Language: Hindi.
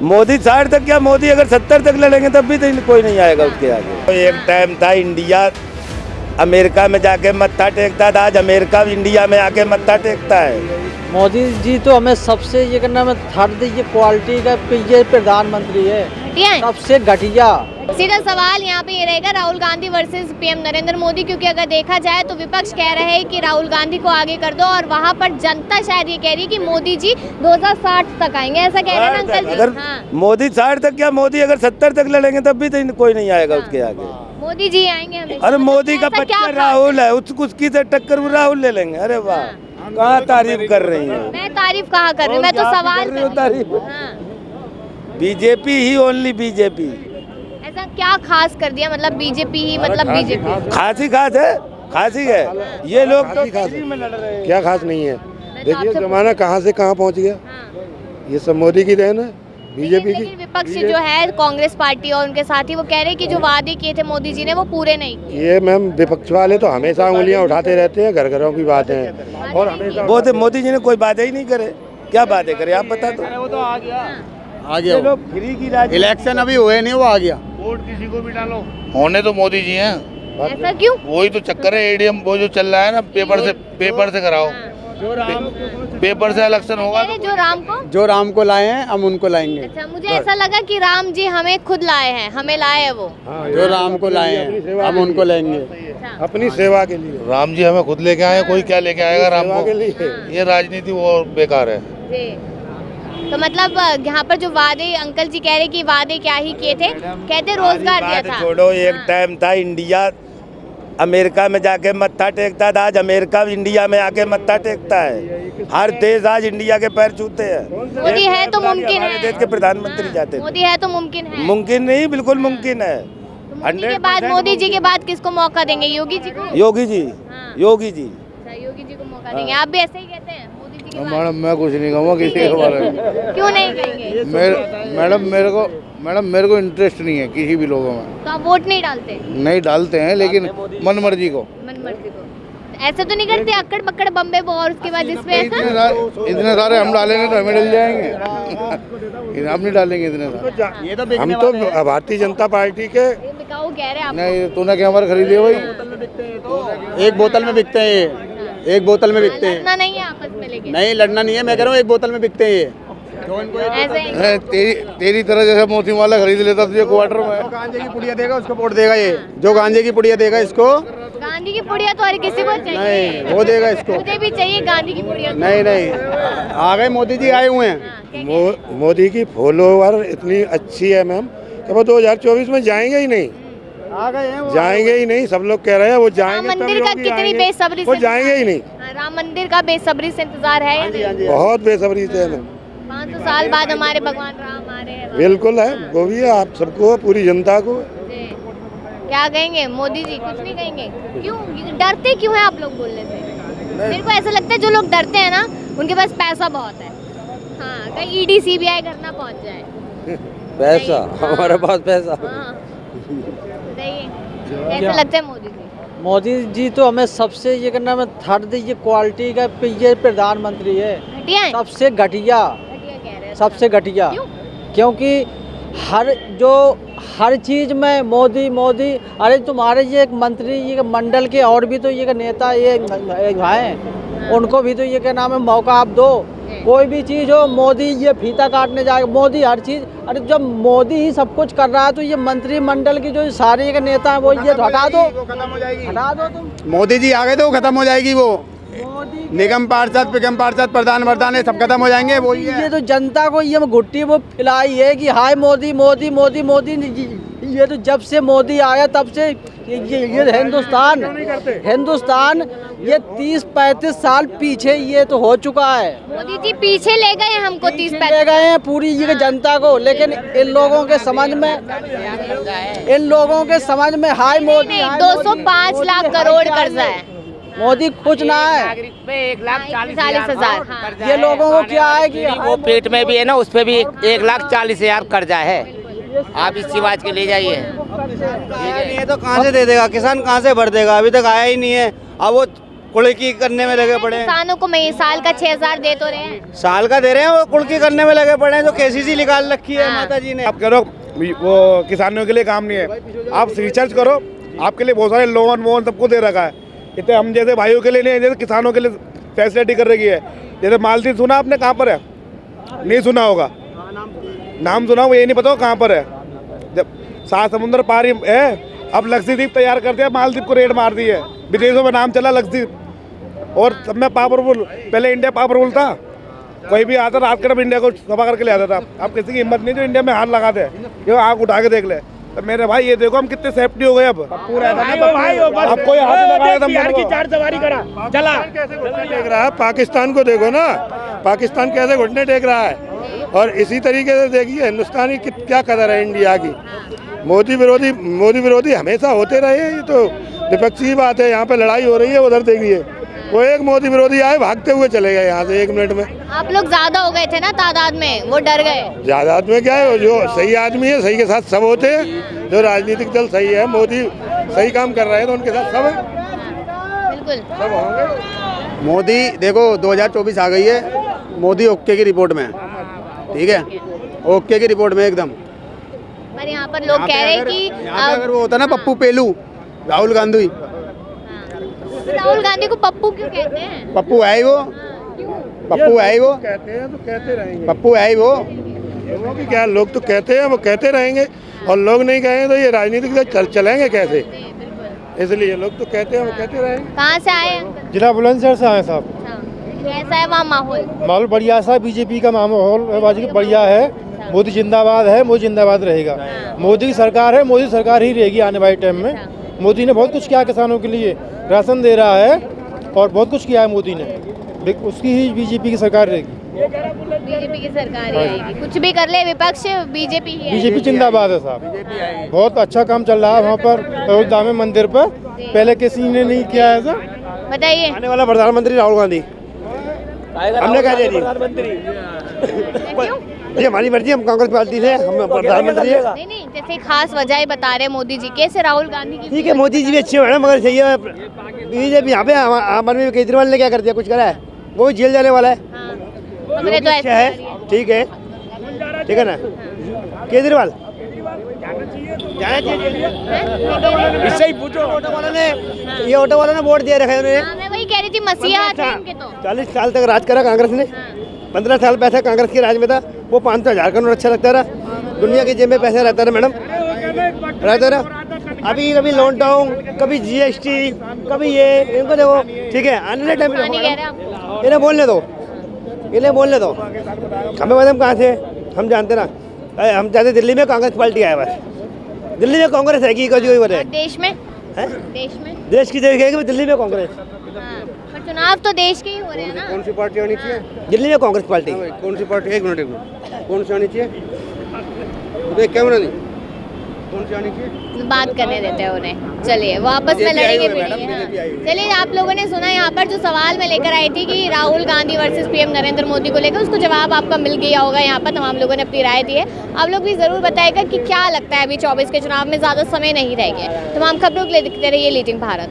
मोदी 60 तक क्या, मोदी अगर 70 तक लड़ेंगे तब भी तो कोई नहीं आएगा उसके आगे। एक टाइम था इंडिया अमेरिका में जाके मत्था टेकता था, आज अमेरिका इंडिया में आके मत्था टेकता है। मोदी जी तो हमें सबसे ये करना में थर्ड ये क्वालिटी का ये प्रधानमंत्री है, सबसे घटिया। सीधा सवाल यहाँ पे ये रहेगा, राहुल गांधी वर्सेस पीएम नरेंद्र मोदी, क्योंकि अगर देखा जाए तो विपक्ष कह रहे हैं कि राहुल गांधी को आगे कर दो और वहाँ पर जनता शायद ये कह रही है कि मोदी जी 2060 तक आएंगे, ऐसा कह रहे हैं अंकल जी। अगर मोदी 60 तक क्या, मोदी अगर 70 तक लड़ेंगे तब भी तो कोई नहीं आएगा उसके आगे। मोदी जी आएंगे हमेशा। अरे मोदी का बच्चा राहुल है, उसकी से टक्कर राहुल ले लेंगे। अरे वाह, कहाँ तारीफ कर रही है। मैं तारीफ कहाँ कर रही हूँ, मैं तो सवाल कर रही हूँ। बीजेपी ही, ओनली बीजेपी। ऐसा क्या खास कर दिया, मतलब बीजेपी ही, मतलब बीजेपी खास ही खास है, खास ही है। ये लोग तो फ्री में लड़ रहे हैं। क्या खास नहीं है, देखिए जमाना कहाँ से कहाँ पहुँच गया। ये सब मोदी की देन है, बीजेपी की। विपक्ष जो है कांग्रेस पार्टी और उनके साथी वो कह रहे हैं कि जो वादे किए थे मोदी जी ने वो पूरे नहीं किए। ये मैम विपक्ष वाले तो हमेशा उंगलियां उठाते रहते हैं, घर घरों की बातें हैं और हमेशा वो तो मोदी जी ने कोई बातें ही नहीं करे। क्या बातें करे आप बता दो। वो तो आ गया ये लोग फ्री की राज। इलेक्शन अभी हुए नहीं, वो आ गया। वोट किसी को भी डालो। होने तो मोदी जी हैं। ऐसा क्यों? वही तो चक्कर है, एडीएम वो जो चल रहा है ना, पेपर से कराओ। पेपर से इलेक्शन होगा तो जो राम को लाए हैं हम उनको लाएंगे। अच्छा, मुझे ऐसा लगा कि राम जी हमें खुद लाए हैं, हमें लाए हैं वो। जो राम को लाए हैं हम उनको लाएंगे अपनी सेवा के लिए। राम जी हमें खुद लेके आए, कोई क्या लेके आएगा राम को के लिए। ये राजनीति वो बेकार है। तो मतलब यहाँ पर जो वादे अंकल जी कह रहे कि वादे क्या ही किए थे, कहते रोजगार दिया था। छोड़ो, एक टाइम था इंडिया अमेरिका में जाके मत्था टेकता था, आज अमेरिका इंडिया में आके मत्था टेकता है। हर देश आज इंडिया के पैर छूते हैं। मोदी है तो मुमकिन है, देश के प्रधानमंत्री जाते हैं। मोदी है तो मुमकिन है। मुमकिन नहीं, बिल्कुल मुमकिन है। मोदी जी के बाद किसको मौका देंगे? योगी जी को। योगी जी, योगी जी, योगी जी को मौका देंगे। आप भी ऐसे ही कहते हैं मोदी जी के बाद? मैडम मैं कुछ नहीं कहूँगा किसी के बारे में। क्यों नहीं कहेंगे? मैडम मेरे को इंटरेस्ट नहीं है किसी भी लोगों में। तो आप वोट नहीं डालते? नहीं डालते हैं, लेकिन मन मर्जी को। मन मर्जी को ऐसे तो नहीं करते अक्कड़ पक्कड़ बम्बे वो, और उसके बाद जिसमें इतने सारे हम डालेंगे तो हमें डल जाएंगे। हम नहीं डालेंगे इतने सारे। ये तो हम तो भारतीय जनता पार्टी के। बिकाऊ कह रहे हैं आप। नहीं, तूने क्या हमारे खरीदे भाई? एक बोतल में बिकते हैं ये, एक बोतल में बिकते हैं। लड़ना नहीं है आपस में, लेकिन नहीं लड़ना नहीं है, मैं कह रहा हूँ एक बोतल में बिकते हैं ये। ऐसे तेरी तरह जैसे मोती वाला खरीद लेता तुझे क्वार्टर में। गांजे की पुड़िया देगा उसको वोट देगा ये, जो गांजे की पुड़िया देगा इसको। गांधी की पुड़िया तो हर किसी को चाहिए। नहीं, वो देगा इसको। मुझे भी चाहिए गांधी की पुड़िया। नहीं आ गए मोदी जी आए हुए हैं। मोदी की फॉलोवर इतनी अच्छी है मैम कि वो 2024 में जाएंगे ही नहीं। आ गए हैं वो, जाएंगे ही नहीं। सब लोग कह रहे हैं वो जाएंगे। राम मंदिर का कितनी बेसब्री से वो जाएंगे ही नहीं। राम मंदिर का बेसब्री से इंतजार है या नहीं? बहुत बेसब्री से है मैम। 500 साल बाद हमारे भगवान राम आ रहे हैं। बिल्कुल है, वो भी है आप सबको, पूरी जनता को। क्या कहेंगे मोदी जी? कुछ नहीं कहेंगे। क्यों डरते क्यों हैं आप लोग बोलने से? मेरे को ऐसा लगता है जो लोग डरते हैं ना उनके पास पैसा बहुत है। हाँ, कहीं ईडी सीबीआई घर ना पहुंच जाए। पैसा, हमारे पास पैसा। ऐसा लगता है मोदी जी। मोदी जी तो हमें सबसे ये करना में थर्ड ये क्वालिटी का ये प्रधानमंत्री है, घटिया है? सबसे घटिया, घटिया कह रहे हैं। सबसे घटिया। क्यों? क्योंकि हर चीज में मोदी मोदी। अरे तुम्हारे ये एक मंत्री ये मंडल के और भी तो ये नेता ये हैं, उनको भी तो ये क्या नाम है मौका आप दो। कोई भी चीज़ हो मोदी ये फीता काटने जाएगा, मोदी हर चीज़। अरे जब मोदी ही सब कुछ कर रहा है तो ये मंत्रिमंडल की जो सारे के नेता हैं वो ये हटा दो, हटा दो तुम। मोदी जी आ गए तो खत्म हो जाएगी वो। निगम पार्षद निगम पार्षद प्रधान वर्धान सब खत्म हो जाएंगे। वो ये तो जनता को ये घुट्टी वो खिलाई है कि हाय मोदी मोदी मोदी मोदी। ये तो जब से मोदी आया तब से ये हिंदुस्तान ये 30-35 साल पीछे ये तो हो चुका है। मोदी जी पीछे ले गए हमको 30-35 ले गए हैं पूरी ये जनता को। लेकिन इन लोगों के समझ में हाय मोदी 205 लाख करोड़ कर्जा है। मोदी कुछ ना है। 1,40,000। ये लोगों को क्या है कि वो पेट में भी है ना, उस पे भी 1,40,000 कर्जा है। आप इस रिवाज के ले जाइए। ये तो कहाँ से दे देगा किसान, कहाँ से भर देगा? अभी तक आया ही नहीं है। अब वो कुड़की करने में लगे पड़े हैं। किसानों को महीने साल का 6,000 दे तो रहे हैं। साल का दे रहे हैं, वो कुड़की करने में लगे पड़े हैं, जो केसीसी निकाल रखी है माता जी ने। आप करो वो किसानों के लिए काम नहीं है, आप रिसर्च करो, आपके लिए बहुत सारे लोन वोन सबको दे रखा है। इतने हम जैसे भाइयों के लिए नहीं है, जैसे किसानों के लिए फैसिलिटी कर रखी है। जैसे मालदीव सुना आपने, कहाँ पर है? नहीं सुना होगा, नाम सुना हो, ये नहीं पता कहाँ पर है। जब 7 समुद्र पार ही है, अब लक्षद्वीप तैयार करते हैं, मालदीव को रेड मार दी है। विदेशों में नाम चला लक्षद्वीप, और सब में पावरफुल, पहले इंडिया पावरफुल था, कोई भी आता रात के टाइम इंडिया को सफा करके ले आता था। अब किसी की हिम्मत नहीं जो इंडिया में हाथ लगाते हैं, ये आँख उठा के देख ले। तो मेरे भाई ये देखो हम कितने सेफ्टी हो गए। अब पूरा अब कोई हाथ लगाया था बिहार की 4 सवारी करा चला। टेक रहा है पाकिस्तान को, देखो ना पाकिस्तान कैसे घुटने टेक रहा है। और इसी तरीके से देखिए हिंदुस्तान की क्या कदर है इंडिया की। मोदी विरोधी हमेशा होते रहे, ये तो विपक्षी बात है। यहाँ पे लड़ाई हो रही है, उधर देखिए वो एक मोदी विरोधी आए भागते हुए चले गए यहाँ से 1 मिनट में। आप लोग ज्यादा हो गए थे ना तादाद में, वो डर गए। ज्यादा आदमी क्या है, जो सही आदमी है सही के साथ सब होते हैं। जो राजनीतिक दल सही है, मोदी सही काम कर रहे हैं तो उनके साथ सब है, बिल्कुल सब होंगे। मोदी देखो 2024 आ गई है, मोदी ओके की रिपोर्ट में है, ठीक है, ओके की रिपोर्ट में एकदम। पर यहाँ पर लोग कह रहे हैं कि अगर वो होता ना पप्पू पेलू, राहुल गांधी, राहुल गांधी को पप्पू क्यों कहते हैं? पप्पू है ही वो, पप्पू है ही वो, कहते हैं तो कहते रहेंगे। पप्पू है ही वो। लोगों की क्या, लोग तो कहते हैं, वो कहते रहेंगे। और लोग नहीं कहें तो ये राजनीतिक दल चलेंगे कैसे? इसलिए लोग तो कहते हैं, वो कहते रहेंगे। कहाँ से आए हैं? जिला बुलंदशहर से आए साहब। कैसा है वहाँ माहौल? माहौल बढ़िया सा, बीजेपी का माहौल बढ़िया है। मोदी जिंदाबाद है, मोदी जिंदाबाद रहेगा। मोदी की सरकार है, मोदी सरकार ही रहेगी आने वाले टाइम में। मोदी ने बहुत कुछ किया किसानों के लिए, राशन दे रहा है और बहुत कुछ किया है मोदी ने, उसकी ही बीजेपी की सरकार रहेगी। बीजेपी की सरकार ही आएगी, कुछ भी कर ले विपक्ष, बीजेपी ही है। बीजेपी जिंदाबाद है साहब, बहुत अच्छा काम चल रहा है वहाँ पर अयोध्या में मंदिर पर, पहले किसी ने नहीं किया ऐसा। बताइए। आने वाला प्रधानमंत्री राहुल गांधी, हमने कह दिया ये हमारी मर्जी, हम कांग्रेस पार्टी से, हम प्रधानमंत्री है। नहीं, जैसे खास वजह बता रहे मोदी जी, कैसे राहुल गांधी की? ठीक है, मोदी जी भी अच्छे हैं मगर सही है बीजेपी। यहाँ पे आम आदमी केजरीवाल ने क्या कर दिया, कुछ करा है? वो भी जेल जाने वाला है। खबरें तो अच्छा है, ठीक है, ठीक है ना, केजरीवाल इससे ही पूछो। ऑटो वाला ने वोट दिया रखा है उन्होंने। मैं वही कह रही थी, मसीहा थे इनके तो। 40 साल तक राज करा कांग्रेस ने, 15 साल पैसा कांग्रेस के राज में था। वो 500,000 का नोट अच्छा लगता रहा, दुनिया की जेब में पैसा रहता रहा मैडम, रहता रहा। अभी कभी लॉकडाउन, कभी GST, कभी ये, इनको देखो, ठीक है, आने वाले टाइम में इन्हें बोलने दो, हमें मैडम कहाँ से हम जानते ना, हम जानते दिल्ली में कांग्रेस पार्टी आए, बस दिल्ली में कांग्रेस है कि कोई बताए? देश में है? देश की देश दिल्ली में कांग्रेस। पर चुनाव तो देश के ही हो रहे हैं ना। कौन सी पार्टी आनी चाहिए? दिल्ली में कांग्रेस पार्टी। कौन सी पार्टी? एक मिनट कौन सी आनी चाहिए? कैमरा नहीं, कौन सी आनी चाहिए? बात करने देते हैं उन्हें, चलिए वो आपस में लड़ेंगे भिड़ेंगे। चलिए, आप लोगों ने सुना यहाँ पर जो सवाल मैं लेकर आई थी कि राहुल गांधी वर्सेस PM नरेंद्र मोदी को लेकर, उसको जवाब आपका मिल गया होगा। यहाँ पर तमाम लोगों ने अपनी राय दी है। आप लोग भी जरूर बताएगा कि क्या लगता है, अभी 24 के चुनाव में ज़्यादा समय नहीं रह गया। तमाम खबरों के लिए दिखते रहिए लीडिंग भारत।